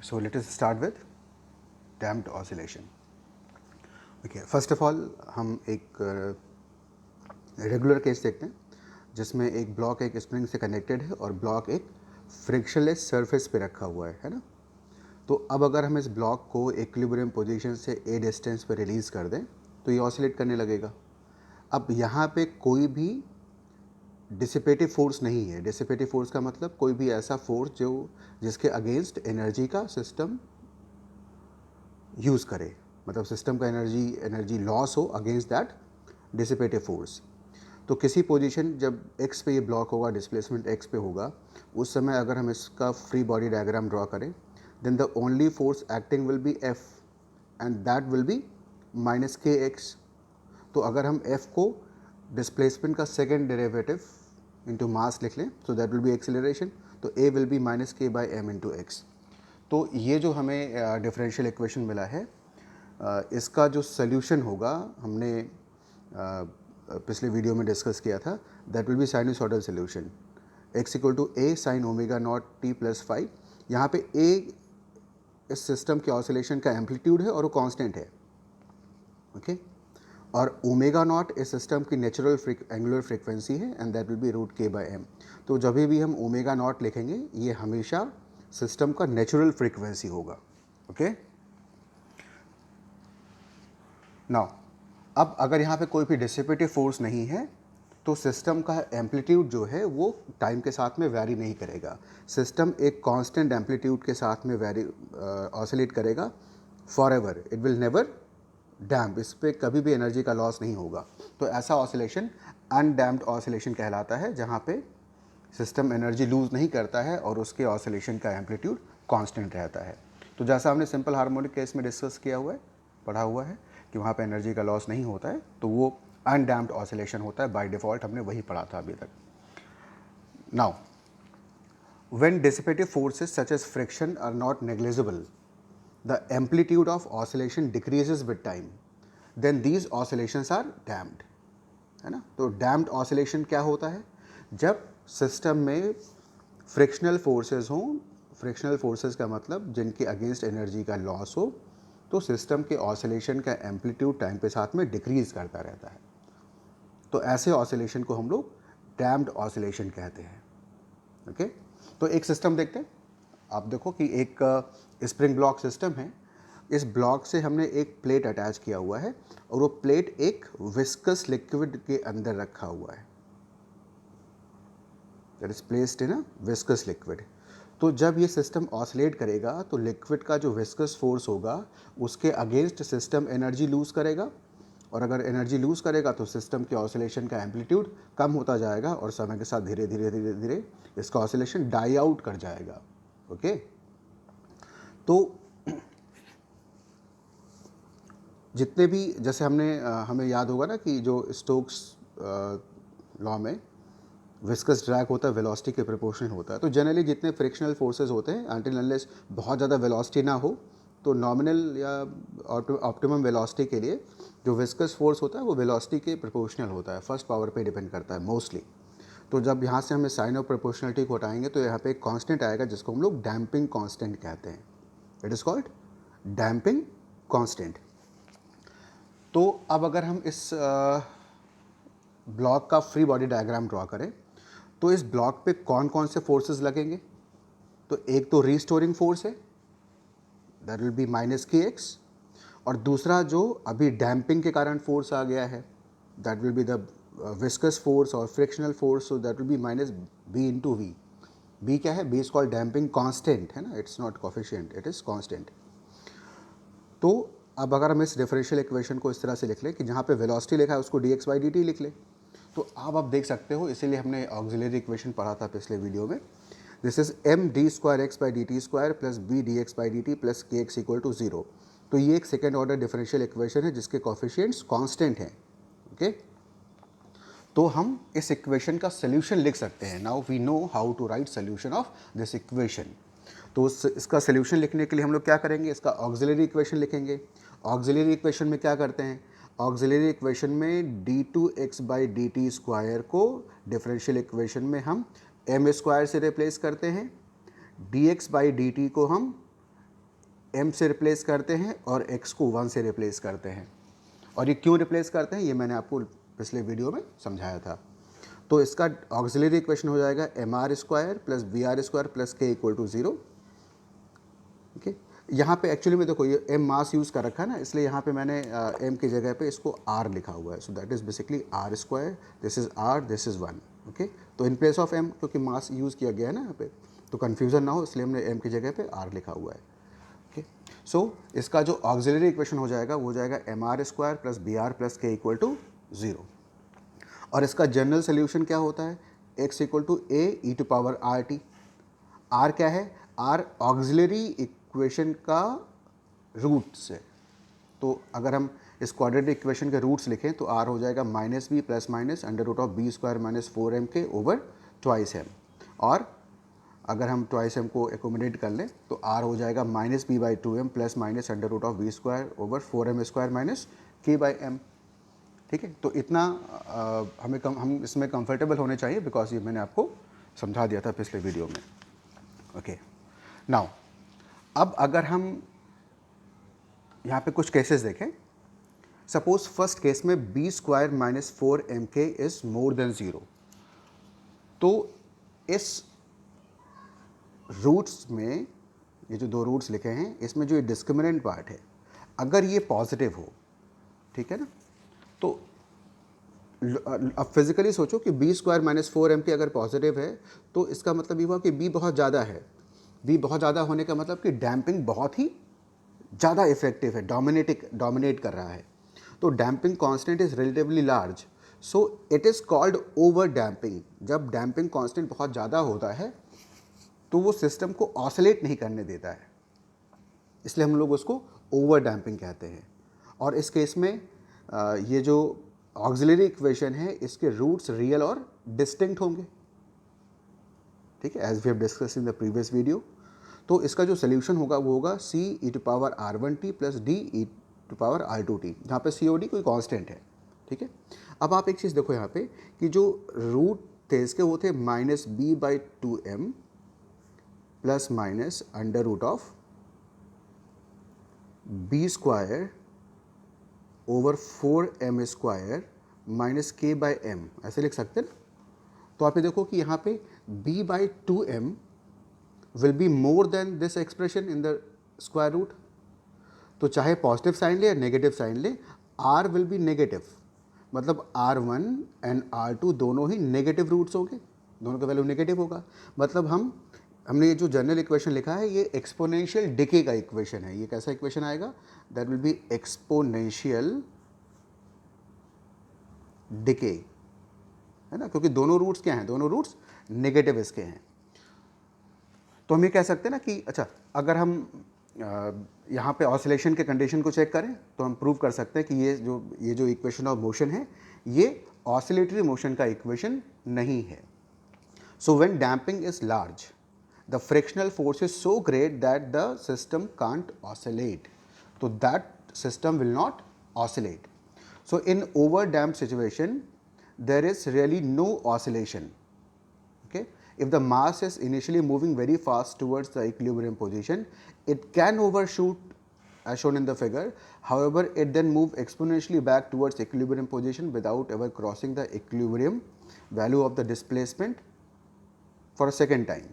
So let us start with damped oscillation. Okay, first of all हम एक regular case देखते हैं जिसमें एक ब्लॉक एक स्प्रिंग से कनेक्टेड है और ब्लॉक एक फ्रिक्शनलेस सरफेस पे रखा हुआ है ना। तो अब अगर हम इस ब्लॉक को इक्विलिब्रियम पोजीशन से ए डिस्टेंस पे रिलीज़ कर दें तो ये ऑसिलेट करने लगेगा। अब यहाँ पे कोई भी डिसिपेटिव फोर्स नहीं है। डिसिपेटिव फोर्स का मतलब कोई भी ऐसा फोर्स जो जिसके अगेंस्ट एनर्जी का सिस्टम यूज़ करे, मतलब सिस्टम का एनर्जी लॉस हो अगेंस्ट दैट डिसिपेटिव फोर्स। तो किसी पोजीशन जब x पे ये ब्लॉक होगा, डिस्प्लेसमेंट x पे होगा, उस समय अगर हम इसका फ्री बॉडी डायग्राम ड्रॉ करें then the only force acting will be F and that will be minus kx। तो अगर हम F को डिस्प्लेसमेंट का सेकेंड डेरिवेटिव इंटू मास लिख लें so that will be acceleration, तो A will be minus k by m into x. तो ये जो हमें डिफरेंशियल इक्वेशन मिला है इसका जो सल्यूशन होगा हमने पिछले वीडियो में डिस्कस किया था, that will be sinusoidal solution x equal to a sine omega naught t plus 5। यहाँ पे a इस सिस्टम के ऑसिलेशन का एम्पलीट्यूड है और वो कांस्टेंट है, ओके और ओमेगा नॉट इस सिस्टम की नेचुरल एंगुलर फ्रीक्वेंसी है and that will be root k by m. तो जब भी हम ओमेगा नॉट लिखेंगे ये हमेशा सिस्टम का नेचुरल फ्रीक्वेंसी होगा, ओके। नाउ अब अगर यहाँ पे कोई भी डिसिपेटिव फोर्स नहीं है तो सिस्टम का एम्पलीट्यूड जो है वो टाइम के साथ में वैरी नहीं करेगा। सिस्टम एक कांस्टेंट एम्पलीट्यूड के साथ में वैरी ऑसिलेट करेगा for ever, it will never damp, इस पर कभी भी एनर्जी का लॉस नहीं होगा। तो ऐसा ऑसिलेशन अनडैम्प्ड ऑसिलेशन कहलाता है जहाँ पे सिस्टम एनर्जी लूज़ नहीं करता है और उसके ऑसिलेशन का एम्पलीट्यूड कांस्टेंट रहता है। तो जैसा हमने सिंपल हार्मोनिक केस में डिस्कस किया हुआ है, पढ़ा हुआ है कि वहाँ पे एनर्जी का लॉस नहीं होता है, तो वो अनडैम्प्ड ऑसिलेशन होता है बाय डिफ़ॉल्ट, हमने वही पढ़ा था अभी तक। Now when dissipative forces such as friction are not negligible, the amplitude of oscillation decreases with time, then these oscillations are damped, है ना। तो डैम्प्ड ऑसिलेशन क्या होता है? जब सिस्टम में फ्रिक्शनल फोर्सेस हों, फ्रिक्शनल फोर्सेस का मतलब जिनके अगेंस्ट एनर्जी का लॉस हो, तो सिस्टम के ऑसिलेशन का एम्पलीट्यूड टाइम के साथ में डिक्रीज करता रहता है। तो ऐसे ऑसिलेशन को हम लोग डैम्प्ड ऑसिलेशन कहते हैं, ओके। तो एक सिस्टम देखते हैं। आप देखो कि एक स्प्रिंग ब्लॉक सिस्टम है, इस ब्लॉक से हमने एक प्लेट अटैच किया हुआ है और वो प्लेट एक विस्कस लिक्विड के अंदर रखा हुआ है, that is placed in a viscous liquid. तो जब ये सिस्टम ऑसिलेट करेगा तो लिक्विड का जो विस्कस फोर्स होगा उसके अगेंस्ट सिस्टम एनर्जी लूज़ करेगा, और अगर एनर्जी लूज़ करेगा तो सिस्टम के ऑसिलेशन का एम्पलीट्यूड कम होता जाएगा और समय के साथ धीरे धीरे धीरे धीरे इसका ऑसिलेशन डाई आउट कर जाएगा, ओके। तो जितने भी, जैसे हमें याद होगा ना कि जो स्टोक्स लॉ में विस्कस ड्रैग होता है वेलोसिटी के प्रोपोर्शनल होता है। तो जनरली जितने फ्रिक्शनल फोर्सेस होते हैं अनटिल अनलेस बहुत ज़्यादा वेलोसिटी ना हो, तो नॉमिनल या ऑप्टिमम वेलोसिटी के लिए जो विस्कस फोर्स होता है वो वेलोसिटी के प्रोपोर्शनल होता है, फर्स्ट पावर पे डिपेंड करता है मोस्टली। तो जब यहाँ से हमें साइन ऑफ प्रोपोर्शनलिटी को हटाएंगे तो यहाँ पे एक कांस्टेंट आएगा जिसको हम लोग डैम्पिंग कांस्टेंट कहते हैं, it is called damping constant. तो अब अगर हम इस ब्लॉक का फ्री बॉडी डायग्राम ड्रॉ करें तो इस ब्लॉक पे कौन कौन से फोर्सेस लगेंगे? तो एक तो रीस्टोरिंग फोर्स है, दैट विल बी माइनस के एक्स, और दूसरा जो अभी डैम्पिंग के कारण फोर्स आ गया है that will be the viscous force और frictional force, so that will be minus B into V. B क्या है? B is called damping constant, है ना, it's not coefficient, it is constant. तो अब अगर हम इस डिफरेंशियल इक्वेशन को इस तरह से लिख लें कि जहाँ पे वेलोसिटी लिखा है उसको dx बाई dt लिख लें, तो अब आप देख सकते हो, इसीलिए हमने ऑक्सिलरी इक्वेशन पढ़ा था पिछले वीडियो में। This is m d square x by d t square plus b d x by d t plus k x equal to 0। तो ये एक सेकेंड ऑर्डर डिफरेंशियल इक्वेशन है जिसके कॉफिशिएंट्स कांस्टेंट हैं, ओके। तो हम इस इक्वेशन का सोल्यूशन लिख सकते हैं। Now we know how to write solution of this equation. तो इसका सोल्यूशन लिखने के लिए हम लोग क्या करेंगे? इसका ऑक्सिलरी इक्वेशन लिखेंगे। ऑक्सिलरी इक्वेशन में क्या करते हैं? ऑक्सिलरी इक्वेशन में d two x by d t square को डिफरेंशियल इक्वेशन में हम एम स्क्वायर से रिप्लेस करते हैं, d x by d t को हम m से रिप्लेस करते हैं और x को 1 से रिप्लेस करते हैं। और ये क्यों रिप्लेस करते हैं ये मैंने आपको पिछले वीडियो में समझाया था। तो इसका ऑक्सिलरी इक्वेशन हो जाएगा mr² plus vr² plus k equal to 0। Okay, यहाँ पे एक्चुअली में देखो ये m मास यूज़ कर रखा है ना, इसलिए यहाँ पे मैंने m की जगह पे इसको r लिखा हुआ है। So that is basically r², this is r, this is 1। Okay, तो इन प्लेस ऑफ m क्योंकि मास यूज़ किया गया है ना यहाँ पे, तो कन्फ्यूज़न ना हो इसलिए हमने m की जगह पे r लिखा हुआ है। ओके, सो इसका जो ऑक्सिलरी इक्वेशन हो जाएगा वो हो जाएगा mr² plus br plus k equal to 0। और इसका जनरल सोल्यूशन क्या होता है, x equal to a e to power rt। r क्या है, r ऑक्सिलरी इक्वेशन का रूट्स है। तो अगर हम इस क्वाड्रेटिक इक्वेशन के रूट्स लिखें तो r हो जाएगा minus b plus minus under root of b square minus 4m k over twice m। और अगर हम ट्वाइस m को एकोमोडेट कर लें तो r हो जाएगा minus b by 2m plus minus under root of b square over 4m square minus k by m। ठीक है, तो इतना हम इसमें कंफर्टेबल होने चाहिए बिकॉज ये मैंने आपको समझा दिया था पिछले वीडियो में। ओके, नाउ अब अगर हम यहाँ पे कुछ केसेस देखें, सपोज फर्स्ट केस में b² minus 4mk is more than 0। तो इस रूट्स में ये जो दो रूट्स लिखे हैं इसमें जो ये डिस्क्रिमिनेंट पार्ट है अगर ये पॉजिटिव हो, ठीक है ना, तो अब फिजिकली सोचो कि b² माइनस 4m अगर पॉजिटिव है तो इसका मतलब ये हुआ कि b बहुत ज़्यादा है। b बहुत ज़्यादा होने का मतलब कि डैम्पिंग बहुत ही ज़्यादा इफेक्टिव है, डोमिनेट कर रहा है। तो damping constant is relatively large, so it is called over damping. जब डैम्पिंग कांस्टेंट बहुत ज़्यादा होता है तो वो सिस्टम को ऑसिलेट नहीं करने देता है, इसलिए हम लोग उसको ओवर डैम्पिंग कहते हैं। और इस केस में ये जो ऑक्सिलरी इक्वेशन है इसके रूट्स रियल और डिस्टिंक्ट होंगे। ठीक है, as we have discuss in the previous video. तो इसका जो सोल्यूशन होगा वो होगा c e to power r1t प्लस d e to power r2t, जहाँ पे c और d कोई कांस्टेंट है। ठीक है, अब आप एक चीज़ देखो यहाँ पे कि जो रूट थे इसके वो थे minus b by 2m plus minus under root of b square over 4m square minus k by m, ऐसे लिख सकते हैं ना। तो आप ये देखो कि यहाँ पे b by 2m will be more than this expression in the square root. तो चाहे पॉजिटिव साइन ले या नेगेटिव साइन ले, r विल बी नेगेटिव, मतलब r1 एंड r2 दोनों ही नेगेटिव रूट्स होंगे, दोनों का वैल्यू नेगेटिव होगा। मतलब हमने ये जो जनरल इक्वेशन लिखा है ये एक्सपोनेंशियल डिके का इक्वेशन है। ये कैसा इक्वेशन आएगा, that will B exponential decay, है ना, क्योंकि दोनों रूट्स क्या हैं, दोनों रूट्स नेगेटिव इसके हैं। तो हम ये कह सकते हैं ना कि अच्छा, अगर हम यहाँ पे ऑसिलेशन के कंडीशन को चेक करें तो हम प्रूव कर सकते हैं कि ये जो इक्वेशन ऑफ मोशन है ये ऑसिलेटरी मोशन का इक्वेशन नहीं है। So when damping is large the frictional force is so great that the system can't oscillate, तो that system will not oscillate. So in over damped situation there is really no oscillation. Okay, if the mass is initially moving very fast towards the equilibrium position, it can overshoot as shown in the figure. However, it then move exponentially back towards equilibrium position without ever crossing the equilibrium value of the displacement for a second time.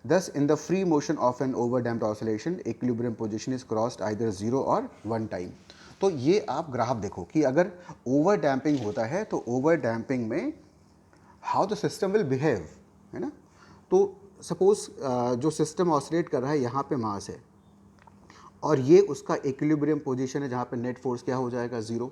Thus, in the free motion of an overdamped oscillation, equilibrium position is crossed either 0 or 1 time. तो ये आप graph देखो कि अगर over damping होता है तो over damping में how the system will behave, है ना। तो सपोज जो सिस्टम ऑसिलेट कर रहा है यहाँ पे मास है और ये उसका इक्विलिब्रियम पोजीशन है जहाँ पे नेट फोर्स क्या हो जाएगा, 0।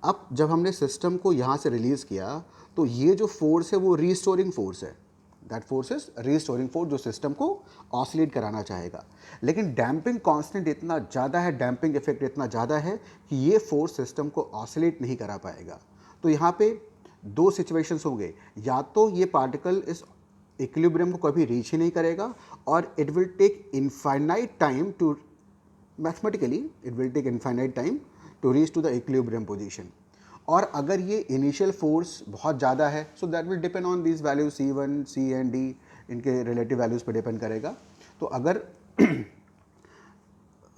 अब जब हमने सिस्टम को यहाँ से रिलीज़ किया तो ये जो फोर्स है वो रीस्टोरिंग फोर्स है, that force is restoring force जो सिस्टम को ऑसिलेट कराना चाहेगा। लेकिन डैम्पिंग कांस्टेंट इतना ज़्यादा है, डैम्पिंग इफेक्ट इतना ज़्यादा है कि ये फोर्स सिस्टम को ऑसिलेट नहीं करा पाएगा। तो यहाँ पे दो सिचुएशंस होंगे, या तो ये पार्टिकल इस इक्विलिब्रियम को कभी रीच ही नहीं करेगा और it will take infinite time to, mathematically it will take infinite time to reach to the equilibrium position. और अगर ये इनिशियल फोर्स बहुत ज़्यादा है so that will depend on these values C1, C and D, इनके relative values पे depend करेगा। तो अगर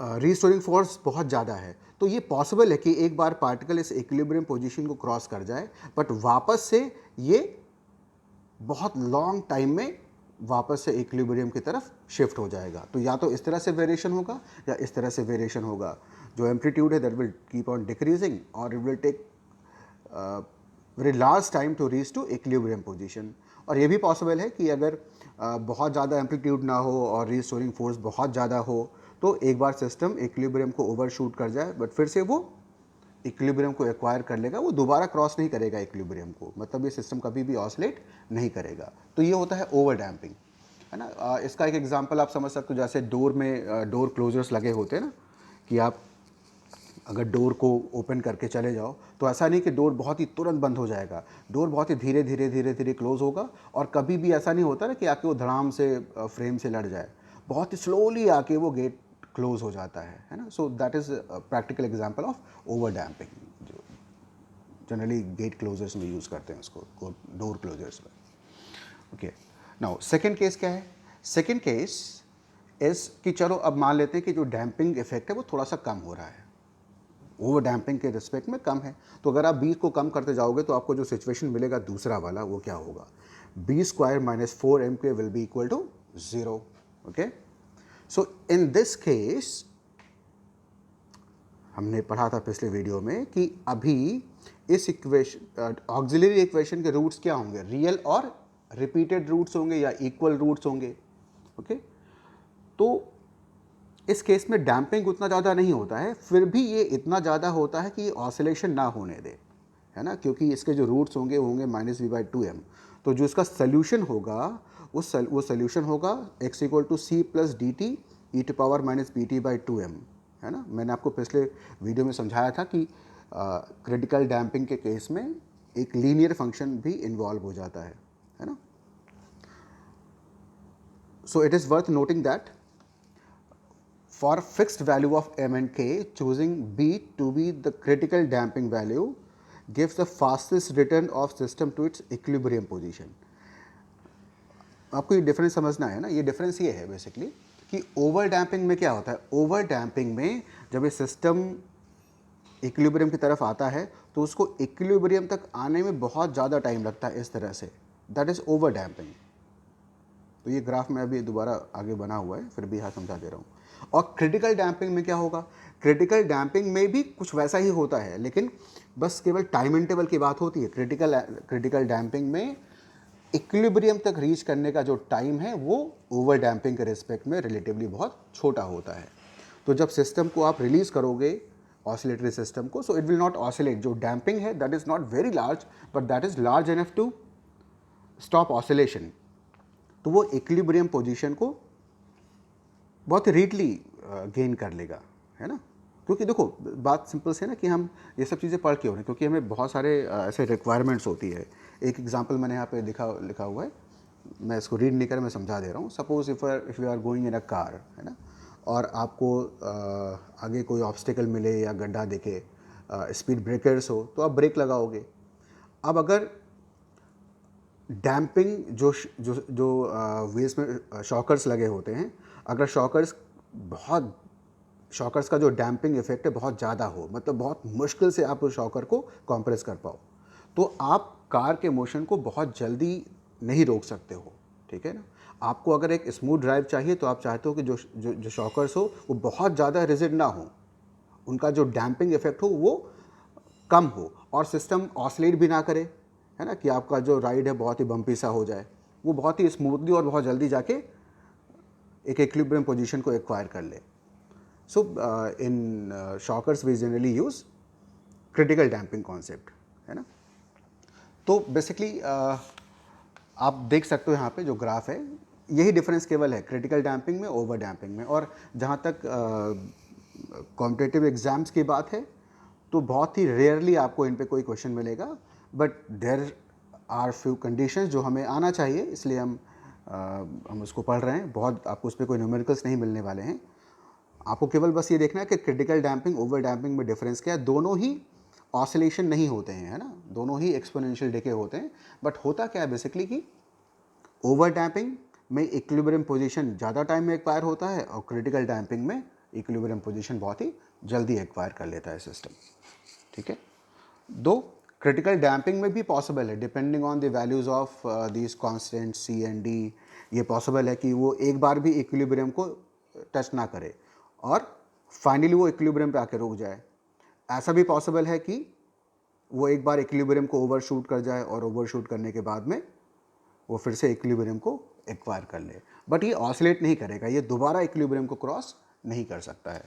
रीस्टोरिंग फोर्स बहुत ज़्यादा है, तो ये पॉसिबल है कि एक बार पार्टिकल इस इक्विलिब्रियम पोजीशन को क्रॉस कर जाए, बट वापस से ये बहुत लॉन्ग टाइम में वापस से इक्विलिब्रियम की तरफ शिफ्ट हो जाएगा। तो या तो इस तरह से वेरिएशन होगा या इस तरह से वेरिएशन होगा। जो एम्पलीट्यूड है that will keep on decreasing और it will take very large time to reach to equilibrium position. और ये भी पॉसिबल है कि अगर बहुत ज़्यादा एम्पलीट्यूड ना हो और रीस्टोरिंग फोर्स बहुत ज़्यादा हो तो एक बार सिस्टम इक्विलिब्रियम को ओवरशूट कर जाए, बट फिर से वो इक्विलिब्रियम को एक्वायर कर लेगा, वो दोबारा क्रॉस नहीं करेगा इक्विलिब्रियम को, मतलब ये सिस्टम कभी भी ऑसिलेट नहीं करेगा। तो ये होता है ओवर डैम्पिंग, है ना। इसका एक एग्जांपल आप समझ सकते हो, जैसे डोर में डोर क्लोजर्स लगे होते हैं ना, कि आप अगर डोर को ओपन करके चले जाओ तो ऐसा नहीं कि डोर बहुत ही तुरंत बंद हो जाएगा, डोर बहुत ही धीरे धीरे धीरे धीरे क्लोज होगा। और कभी भी ऐसा नहीं होता ना कि आके वो धड़ाम से फ्रेम से लड़ जाए, बहुत ही स्लोली आके वो गेट क्लोज हो जाता है ना। So that is practical example of over damping, जो जनरली गेट क्लोजर्स में यूज़ करते हैं उसको, डोर क्लोजर्स में। ओके, नाउ सेकेंड केस क्या है? सेकेंड केस इस कि चलो अब मान लेते हैं कि जो डैम्पिंग इफेक्ट है वो थोड़ा सा कम हो रहा है, ओवर डैम्पिंग के रिस्पेक्ट में कम है। तो अगर आप बी को कम करते जाओगे तो आपको जो सिचुएशन मिलेगा दूसरा वाला, वो क्या होगा? B square minus 4m² will be equal to 0। Okay, so in this case हमने पढ़ा था पिछले वीडियो में कि अभी इस इक्वेशन ऑक्सिलरी इक्वेशन के रूट्स क्या होंगे? रियल और रिपीटेड रूट्स होंगे या इक्वल रूट्स होंगे। ओके, तो इस केस में डैम्पिंग उतना ज़्यादा नहीं होता है, फिर भी ये इतना ज़्यादा होता है कि ये ऑसिलेशन ना होने दे, है ना, क्योंकि इसके जो रूट्स होंगे वो होंगे -v/2m। तो जो इसका सोल्यूशन होगा वो सोल्यूशन होगा x = c+dt e⁻pt/2m, है ना। मैंने आपको पिछले वीडियो में समझाया था कि क्रिटिकल डैम्पिंग के केस में एक लीनियर फंक्शन भी इन्वॉल्व हो जाता है ना। So it is worth noting that for fixed value of m and k, choosing b to be the critical damping value gives the fastest return of system to its equilibrium position। आपको ये difference समझना है ना। ये difference ये है basically कि over damping में क्या होता है? ओवर डैम्पिंग में जब ये सिस्टम इक्विलिब्रियम की तरफ आता है तो उसको इक्विलिब्रियम तक आने में बहुत ज़्यादा टाइम लगता है, इस तरह से, दैट इज़ ओवर डैम्पिंग। तो ये ग्राफ में अभी दोबारा आगे बना हुआ है, फिर भी यहाँ समझा दे रहा हूँ। और क्रिटिकल डैम्पिंग में क्या होगा? क्रिटिकल डैम्पिंग में भी कुछ वैसा ही होता है, लेकिन बस केवल टाइम इंटरवल की बात होती है। क्रिटिकल डैम्पिंग में इक्विलिब्रियम तक रीच करने का जो टाइम है वो ओवर डैम्पिंग के रिस्पेक्ट में रिलेटिवली बहुत छोटा होता है। तो जब सिस्टम को आप रिलीज़ करोगे ऑसिलेटरी सिस्टम को, so it will not oscillate. जो डैम्पिंग है that is not very large, but that is large enough to stop oscillation. तो वो इक्विलिब्रियम पोजीशन को बहुत ही रीडली गेन कर लेगा, है ना। क्योंकि देखो बात सिंपल से ना कि हम ये सब चीज़ें पढ़ के हो रहे हैं, क्योंकि हमें बहुत सारे ऐसे रिक्वायरमेंट्स होती है। एक एग्जांपल मैंने यहाँ पे लिखा हुआ है, मैं इसको रीड नहीं कर, मैं समझा दे रहा हूँ। Suppose if you are going in a car, है ना, और आपको आगे कोई ऑब्स्टिकल मिले या गड्ढा दिखे, स्पीड ब्रेकर्स हो, तो आप ब्रेक लगाओगे। अब अगर डैम्पिंग जो व्हील्स में शॉकर्स लगे होते हैं, अगर शॉकर्स का जो डैम्पिंग इफेक्ट है बहुत ज़्यादा हो, मतलब बहुत मुश्किल से आप उस शॉकर को कंप्रेस कर पाओ, तो आप कार के मोशन को बहुत जल्दी नहीं रोक सकते हो, ठीक है ना। आपको अगर एक स्मूथ ड्राइव चाहिए तो आप चाहते हो कि जो शॉकर्स हो वो बहुत ज़्यादा रिजिड ना हो, उनका जो डैम्पिंग इफेक्ट हो वो कम हो, और सिस्टम ऑसिलेट भी ना करे, है ना, कि आपका जो राइड है बहुत ही बम्पी सा हो जाए, वो बहुत ही स्मूथली और बहुत जल्दी जाके एक इक्विलिब्रियम पोजीशन को एक्वायर कर ले। So in shockers we generally use critical damping concept, है ना। तो बेसिकली आप देख सकते हो यहाँ पे जो ग्राफ है, यही डिफरेंस केवल है क्रिटिकल डैम्पिंग में, ओवर डैम्पिंग में। और जहाँ तक कॉम्पिटिटिव एग्ज़ाम्स की बात है तो बहुत ही रेयरली आपको इन पे कोई क्वेश्चन मिलेगा, but there are few conditions जो हमें आना चाहिए, इसलिए हम उसको पढ़ रहे हैं। बहुत आपको उस पर कोई न्यूमेरिकल्स नहीं मिलने वाले हैं। आपको केवल बस ये देखना है कि क्रिटिकल डैम्पिंग ओवर डैम्पिंग में डिफरेंस क्या है। दोनों ही ऑसिलेशन नहीं होते हैं, है ना, दोनों ही एक्सपोनेंशियल डिके होते हैं। बट होता क्या है बेसिकली कि ओवर डैम्पिंग में इक्विलिब्रियम पोजीशन ज़्यादा टाइम में एक्वायर होता है और क्रिटिकल डैम्पिंग में इक्विलिब्रियम पोजीशन बहुत ही जल्दी एक्वायर कर लेता है सिस्टम, ठीक है। दो, क्रिटिकल डैम्पिंग में भी पॉसिबल है, depending on the values of these constant c and d. ये पॉसिबल है कि वो एक बार भी इक्विलिब्रियम को टच ना करे और फाइनली वो इक्विलिब्रियम पे आके रुक जाए। ऐसा भी पॉसिबल है कि वो एक बार इक्विलिब्रियम को ओवरशूट कर जाए और ओवरशूट करने के बाद में वो फिर से इक्विलिब्रियम को एक्वायर कर ले, बट ये ऑसिलेट नहीं करेगा, ये दोबारा इक्विलिब्रियम को क्रॉस नहीं कर सकता है।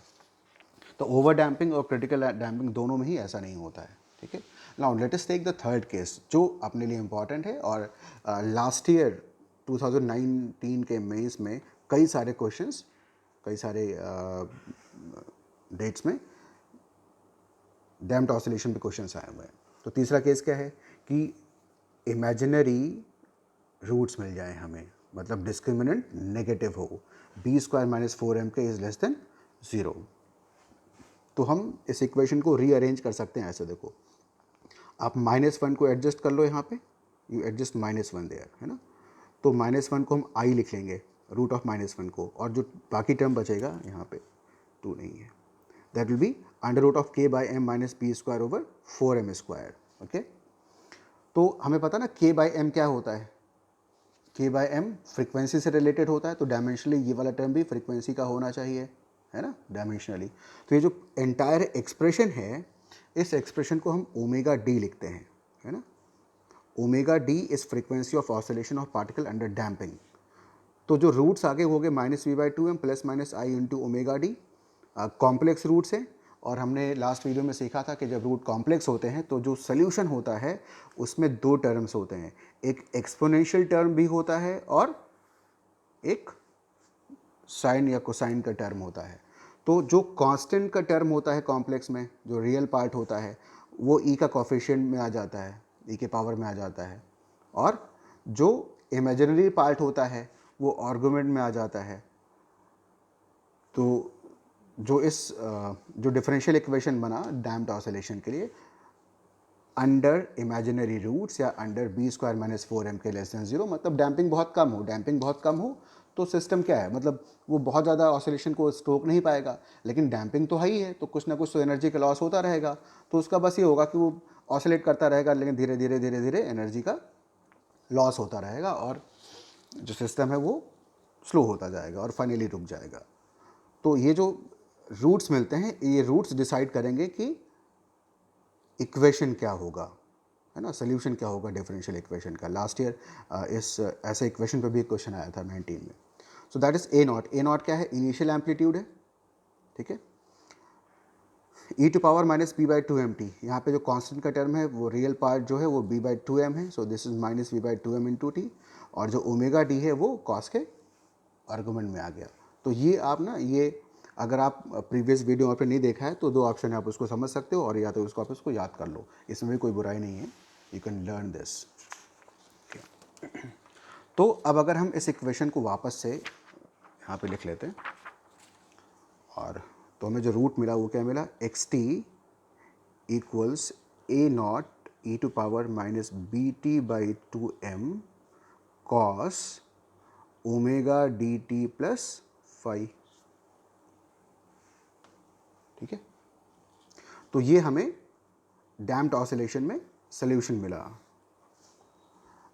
तो ओवर डैम्पिंग और क्रिटिकल डैम्पिंग दोनों में ही ऐसा नहीं होता है, ठीक है। Now let us take the third case जो अपने लिए इम्पॉर्टेंट है, और लास्ट ईयर 2019 के मेंस में कई सारे क्वेश्चंस, कई सारे डेट्स में डैम्प्ड ऑसिलेशन पे क्वेश्चंस आए हुए हैं। तो तीसरा केस क्या है कि इमेजिनरी रूट्स मिल जाए हमें, मतलब डिस्क्रिमिनेंट नेगेटिव हो, बी स्क्वायर माइनस 4m के इज लेस देन 0। तो हम इस इक्वेशन को रीअरेंज कर सकते हैं ऐसे, देखो आप -1 को एडजस्ट कर लो, यहाँ पे यू एडजस्ट -1 देयर, है ना। तो -1 को हम आई लिख लेंगे, रूट ऑफ -1 को, और जो बाकी टर्म बचेगा यहाँ पे 2 नहीं है, that will be under root of k/m minus B square over 4m square, okay. तो हमें पता ना k/m क्या होता है, k/m फ्रीक्वेंसी से रिलेटेड होता है, तो डायमेंशनली ये वाला टर्म भी फ्रीक्वेंसी का होना चाहिए, है ना, डायमेंशनली। तो ये जो एंटायर एक्सप्रेशन है, इस एक्सप्रेशन को हम ओमेगा डी लिखते हैं, है ना। Omega D is frequency of oscillation of particle under damping. तो जो रूट्स आगे हो गए -v/2m plus minus i into omega D, complex roots हैं। और हमने लास्ट वीडियो में सीखा था कि जब रूट कॉम्प्लेक्स होते हैं तो जो सोल्यूशन होता है उसमें दो टर्म्स होते हैं, एक एक्सपोनेंशियल टर्म भी होता है और एक साइन या कोसाइन का टर्म होता है। तो जो कांस्टेंट का टर्म होता है कॉम्प्लेक्स में, जो रियल पार्ट होता है, वो ई का कोफिशिएंट में आ जाता है, ई के पावर में आ जाता है, और जो इमेजिनरी पार्ट होता है वो आर्गुमेंट में आ जाता है। तो जो डिफरेंशियल इक्वेशन बना डैम्प्ड ऑसिलेशन के लिए, अंडर इमेजिनरी रूट्स या under b square minus 4m के लेस देन 0, मतलब डैम्पिंग बहुत कम हो, डैम्पिंग बहुत कम हो तो सिस्टम क्या है, मतलब वो बहुत ज़्यादा ऑसिलेशन को स्ट्रोक नहीं पाएगा, लेकिन डैम्पिंग तो है ही है, तो कुछ ना कुछ तो एनर्जी का लॉस होता रहेगा। तो उसका बस ये होगा कि वो ऑसिलेट करता रहेगा, लेकिन धीरे धीरे धीरे धीरे एनर्जी का लॉस होता रहेगा और जो सिस्टम है वो स्लो होता जाएगा और फाइनली रुक जाएगा। तो ये जो रूट्स मिलते हैं, ये रूट्स डिसाइड करेंगे कि इक्वेशन क्या होगा, है ना, सोल्यूशन क्या होगा डिफरेंशियल इक्वेशन का। लास्ट ईयर इस ऐसे इक्वेशन पे भी एक क्वेश्चन आया था 19 में। So that is a not. A not क्या है, इनिशियल एम्पलीट्यूड है, ठीक है। e⁻p/2mt, यहाँ पे जो कांस्टेंट का टर्म है वो रियल पार्ट जो है वो b/2m है, सो this is -v/2m into T, और जो ओमेगा डी है वो कॉस के आर्गुमेंट में आ गया। तो ये आप ना, ये अगर आप प्रीवियस वीडियो आपने नहीं देखा है तो दो ऑप्शन है, आप उसको समझ सकते हो, और या तो उसको आप उसको याद कर लो, इसमें भी कोई बुराई नहीं है, यू कैन लर्न दिस। तो अब अगर हम इस इक्वेशन को वापस से यहाँ पे लिख लेते हैं, और तो हमें जो रूट मिला वो क्या मिला, xt equals a0 e⁻−bt/2m cos omega dt plus phi, ठीक है। तो ये हमें डैम्प्ड ऑसिलेशन में सोल्यूशन मिला।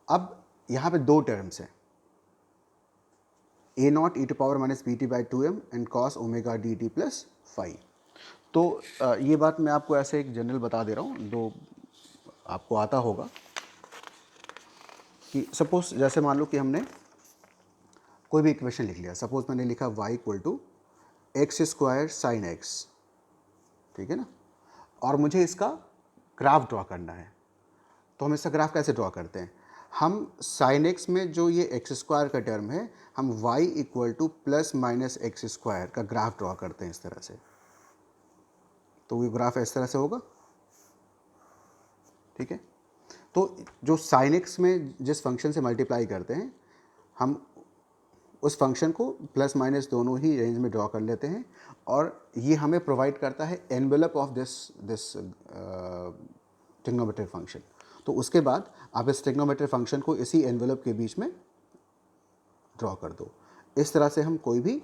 अब यहाँ पे दो टर्म्स हैं, a0 e⁻−bt/2m and cos omega dt plus phi. तो ये बात मैं आपको ऐसे एक जनरल बता दे रहा हूँ, जो आपको आता होगा, कि सपोज जैसे मान लो कि हमने कोई भी इक्वेशन लिख लिया, सपोज मैंने लिखा y = x² sin x, ठीक है ना, और मुझे इसका ग्राफ ड्रॉ करना है। तो हम इसका ग्राफ कैसे ड्रॉ करते हैं, हम sin x में जो ये x² का टर्म है, हम y = +-x² का ग्राफ ड्रॉ करते हैं इस तरह से। तो ये ग्राफ इस तरह से होगा, ठीक है। तो जो sin x में जिस फंक्शन से मल्टीप्लाई करते हैं, हम उस फंक्शन को प्लस माइनस दोनों ही रेंज में ड्रॉ कर लेते हैं, और ये हमें प्रोवाइड करता है envelope of this trigonometric function. तो उसके बाद आप इस ट्रिग्नोमेट्रिक फंक्शन को इसी एनवेलप के बीच में ड्रॉ कर दो। इस तरह से हम कोई भी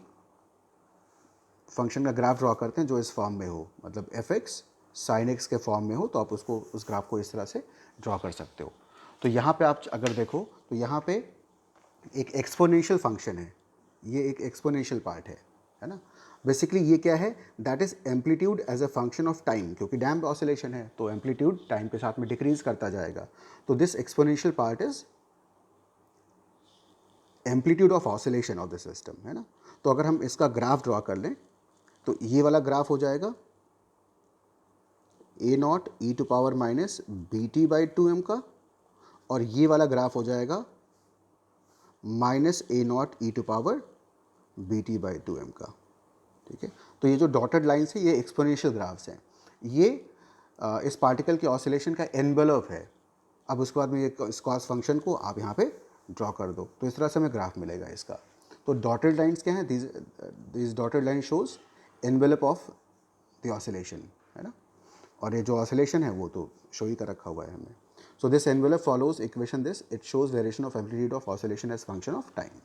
फंक्शन का ग्राफ ड्रॉ करते हैं जो इस फॉर्म में हो, मतलब एफ एक्स साइन एक्स के फॉर्म में हो, तो आप उसको उस ग्राफ को इस तरह से ड्रॉ कर सकते हो। तो यहाँ पे आप अगर देखो तो यहाँ पे एक एक्सपोनेंशियल फंक्शन है, ये एक एक्सपोनेंशियल पार्ट है ना। बेसिकली ये क्या है, that is amplitude as a function of time, क्योंकि डैम्प्ड ऑसिलेशन है तो एम्पलीट्यूड टाइम के साथ में डिक्रीज करता जाएगा। तो this exponential part is amplitude of oscillation of the system, है ना। तो अगर हम इसका ग्राफ ड्रॉ कर लें तो ये वाला ग्राफ हो जाएगा A naught e to power minus B T by two M का, और ये वाला ग्राफ हो जाएगा minus A naught e to power B T by two M का। ठीक है, तो ये जो डॉटेड लाइन्स है ये एक्सपोनेंशियल ग्राफ्स हैं, ये इस पार्टिकल के ऑसिलेशन का एनवेलप है। अब उसके बाद में ये इस कॉस फंक्शन को आप यहाँ पे ड्रॉ कर दो, तो इस तरह से हमें ग्राफ मिलेगा इसका। तो डॉटेड लाइन्स क्या हैं, this dotted line shows envelope of the oscillation, है ना। और ये जो ऑसिलेशन है वो तो शो ही कर रखा हुआ है हमने। So this envelope follows equation this, it shows variation of amplitude of oscillation as function of time.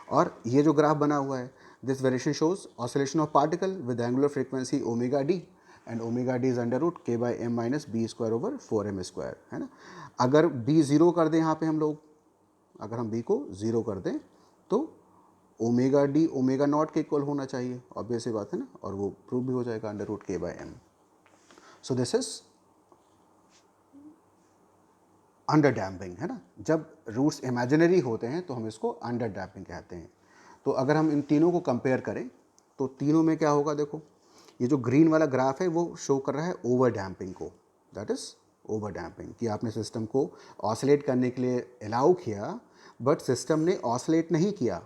और ये जो ग्राफ बना हुआ है, this variation shows oscillation of particle with angular frequency omega D, and omega D is under root के by M minus B square over 4m square, है ना। अगर बी ज़ीरो कर दें यहाँ पे हम लोग, अगर हम बी को ज़ीरो कर दें तो ओमेगा डी ओमेगा नॉट के इक्वल होना चाहिए, ऑब्वियस सी बात है ना, और वो प्रूव भी हो जाएगा अंडर रूट के by m. So this is under damping, है ना। जब रूट्स इमेजिनरी होते हैं तो हम इसको अंडर डैम्पिंग कहते हैं। तो अगर हम इन तीनों को कंपेयर करें तो तीनों में क्या होगा, देखो ये जो ग्रीन वाला ग्राफ है वो शो कर रहा है ओवर डैम्पिंग को, दैट इज ओवर डैम्पिंग, कि आपने सिस्टम को ऑसिलेट करने के लिए अलाउ किया बट सिस्टम ने ऑसिलेट नहीं किया,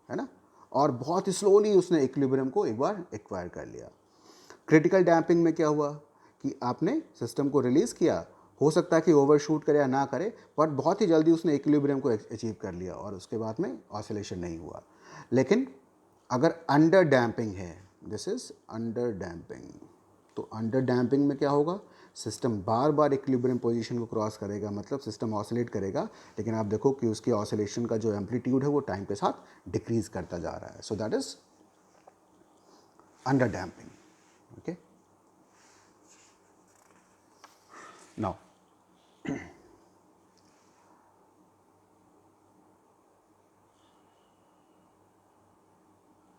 है ना, और बहुत ही स्लोली उसने इक्विलिब्रियम को एक बार एक्वायर कर लिया। क्रिटिकल डैम्पिंग में क्या हुआ कि आपने सिस्टम को रिलीज़ किया, हो सकता है कि ओवरशूट करे या ना करे, बट बहुत ही जल्दी उसने इक्विलिब्रियम को अचीव कर लिया और उसके बाद में ऑसिलेशन नहीं हुआ। लेकिन अगर अंडर डैम्पिंग है, दिस इज अंडर डैम्पिंग, तो अंडर डैम्पिंग में क्या होगा, सिस्टम बार बार इक्विलिब्रियम पोजीशन को क्रॉस करेगा, मतलब सिस्टम ऑसिलेट करेगा, लेकिन आप देखो कि उसकी ऑसिलेशन का जो एम्पलीट्यूड है वो टाइम के साथ डिक्रीज करता जा रहा है। So that is under damping. Okay, now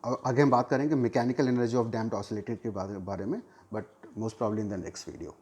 आगे हम बात करेंगे mechanical energy of damped oscillator के बारे में, but most probably in the next video.